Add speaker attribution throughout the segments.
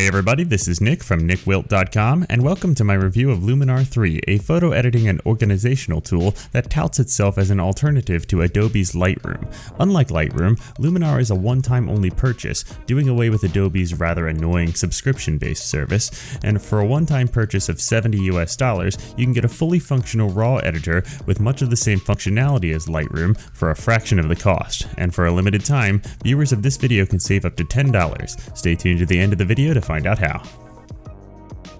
Speaker 1: Hey everybody, this is Nick from nickwilt.com, and welcome to my review of Luminar 3, a photo editing and organizational tool that touts itself as an alternative to Adobe's Lightroom. Unlike Lightroom, Luminar is a one-time only purchase, doing away with Adobe's rather annoying subscription-based service, and for a one-time purchase of $70 US, you can get a fully functional RAW editor with much of the same functionality as Lightroom for a fraction of the cost, and for a limited time, viewers of this video can save up to $10. Stay tuned to the end of the video to find out how.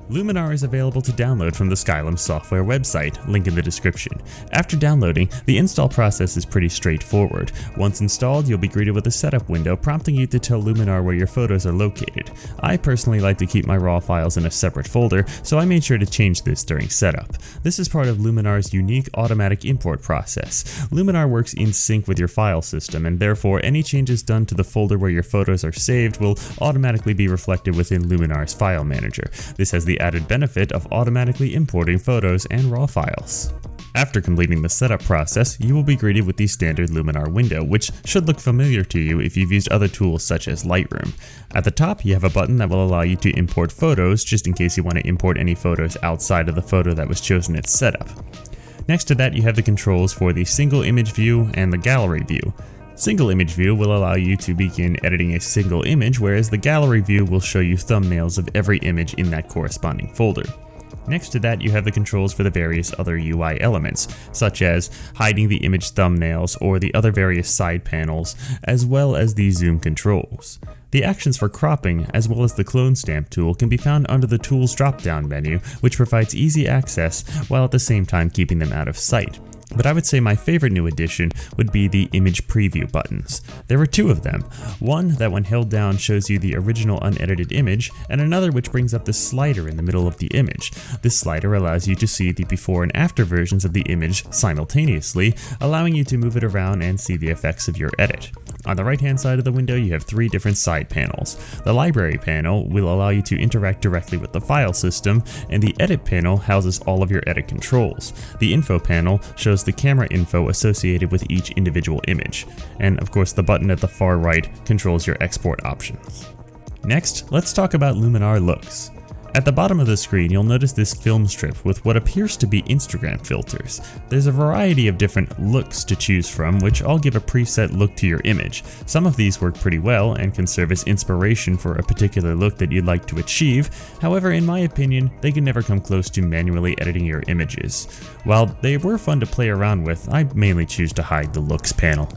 Speaker 1: Luminar is available to download from the Skylum Software website, link in the description. After downloading, the install process is pretty straightforward. Once installed, you'll be greeted with a setup window prompting you to tell Luminar where your photos are located. I personally like to keep my RAW files in a separate folder, so I made sure to change this during setup. This is part of Luminar's unique automatic import process. Luminar works in sync with your file system, and therefore any changes done to the folder where your photos are saved will automatically be reflected within Luminar's file manager. This has the added benefit of automatically importing photos and RAW files. After completing the setup process, you will be greeted with the standard Luminar window, which should look familiar to you if you've used other tools such as Lightroom. At the top, you have a button that will allow you to import photos, just in case you want to import any photos outside of the photo that was chosen at setup. Next to that, you have the controls for the single image view and the gallery view. Single image view will allow you to begin editing a single image, whereas the gallery view will show you thumbnails of every image in that corresponding folder. Next to that, you have the controls for the various other UI elements, such as hiding the image thumbnails or the other various side panels, as well as the zoom controls. The actions for cropping, as well as the clone stamp tool, can be found under the Tools drop-down menu, which provides easy access while at the same time keeping them out of sight. But I would say my favorite new addition would be the image preview buttons. There are two of them. One that when held down shows you the original unedited image, and another which brings up the slider in the middle of the image. This slider allows you to see the before and after versions of the image simultaneously, allowing you to move it around and see the effects of your edit. On the right hand side of the window, you have three different side panels. The library panel will allow you to interact directly with the file system, and the edit panel houses all of your edit controls. The info panel shows the camera info associated with each individual image, and of course the button at the far right controls your export options. Next, let's talk about Luminar Looks. At the bottom of the screen, you'll notice this film strip with what appears to be Instagram filters. There's a variety of different looks to choose from, which all give a preset look to your image. Some of these work pretty well and can serve as inspiration for a particular look that you'd like to achieve. However, in my opinion, they can never come close to manually editing your images. While they were fun to play around with, I mainly choose to hide the looks panel.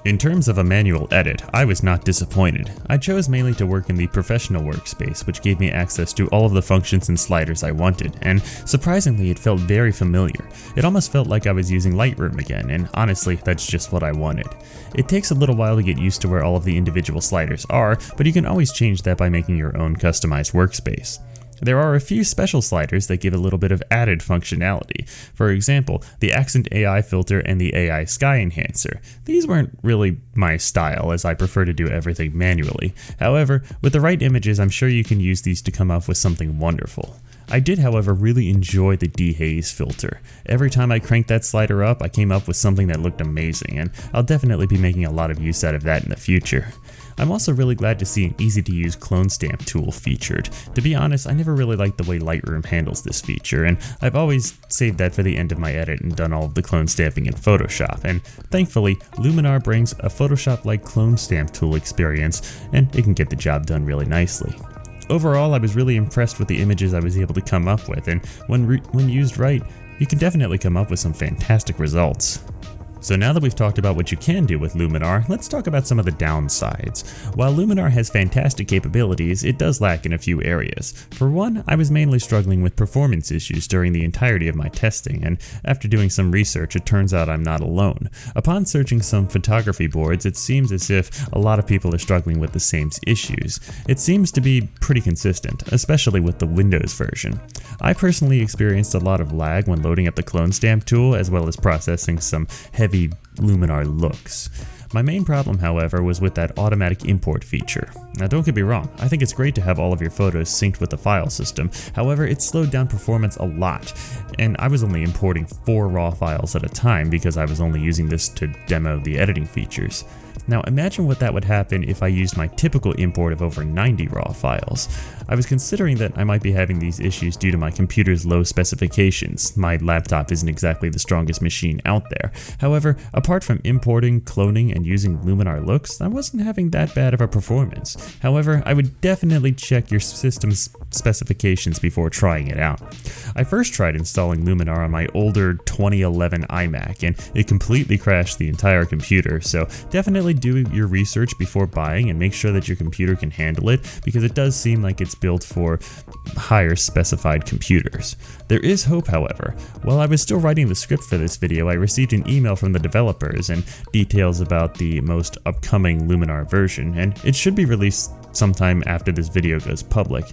Speaker 1: In terms of a manual edit, I was not disappointed. I chose mainly to work in the professional workspace, which gave me access to all of the functions and sliders I wanted, and surprisingly it felt very familiar. It almost felt like I was using Lightroom again, and honestly, that's just what I wanted. It takes a little while to get used to where all of the individual sliders are, but you can always change that by making your own customized workspace. There are a few special sliders that give a little bit of added functionality. For example, the Accent AI filter and the AI Sky Enhancer. These weren't really my style, as I prefer to do everything manually. However, with the right images, I'm sure you can use these to come up with something wonderful. I did, however, really enjoy the dehaze filter. Every time I cranked that slider up, I came up with something that looked amazing, and I'll definitely be making a lot of use out of that in the future. I'm also really glad to see an easy-to-use clone stamp tool featured. To be honest, I never really liked the way Lightroom handles this feature, and I've always saved that for the end of my edit and done all of the clone stamping in Photoshop, and thankfully, Luminar brings a Photoshop-like clone stamp tool experience, and it can get the job done really nicely. Overall, I was really impressed with the images I was able to come up with, and when used right, you can definitely come up with some fantastic results. So now that we've talked about what you can do with Luminar, let's talk about some of the downsides. While Luminar has fantastic capabilities, it does lack in a few areas. For one, I was mainly struggling with performance issues during the entirety of my testing, and after doing some research, it turns out I'm not alone. Upon searching some photography boards, it seems as if a lot of people are struggling with the same issues. It seems to be pretty consistent, especially with the Windows version. I personally experienced a lot of lag when loading up the clone stamp tool, as well as processing some heavy Luminar Looks. My main problem, however, was with that automatic import feature. Now don't get me wrong, I think it's great to have all of your photos synced with the file system, however it slowed down performance a lot, and I was only importing 4 raw files at a time because I was only using this to demo the editing features. Now imagine what that would happen if I used my typical import of over 90 raw files. I was considering that I might be having these issues due to my computer's low specifications. My laptop isn't exactly the strongest machine out there. However, apart from importing, cloning, and using Luminar Looks, I wasn't having that bad of a performance. However, I would definitely check your system's specifications before trying it out. I first tried installing Luminar on my older 2011 iMac, and it completely crashed the entire computer, so definitely do your research before buying and make sure that your computer can handle it, because it does seem like it's built for higher specified computers. There is hope, however. While I was still writing the script for this video, I received an email from the developers and details about the most upcoming Luminar version, and it should be released sometime after this video goes public.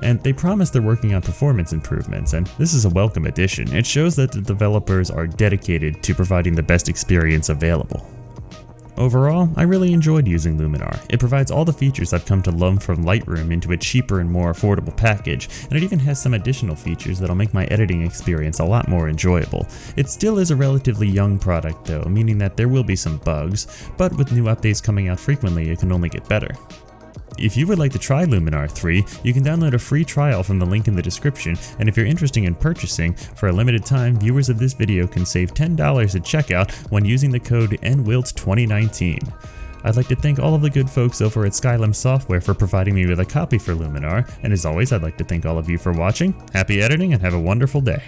Speaker 1: And they promise they're working on performance improvements, and this is a welcome addition. It shows that the developers are dedicated to providing the best experience available. Overall, I really enjoyed using Luminar. It provides all the features I've come to love from Lightroom into a cheaper and more affordable package, and it even has some additional features that'll make my editing experience a lot more enjoyable. It still is a relatively young product though, meaning that there will be some bugs, but with new updates coming out frequently, it can only get better. If you would like to try Luminar 3, you can download a free trial from the link in the description, and if you're interested in purchasing, for a limited time, viewers of this video can save $10 at checkout when using the code NWILT2019. I'd like to thank all of the good folks over at Skylum Software for providing me with a copy for Luminar, and as always, I'd like to thank all of you for watching. Happy editing and have a wonderful day.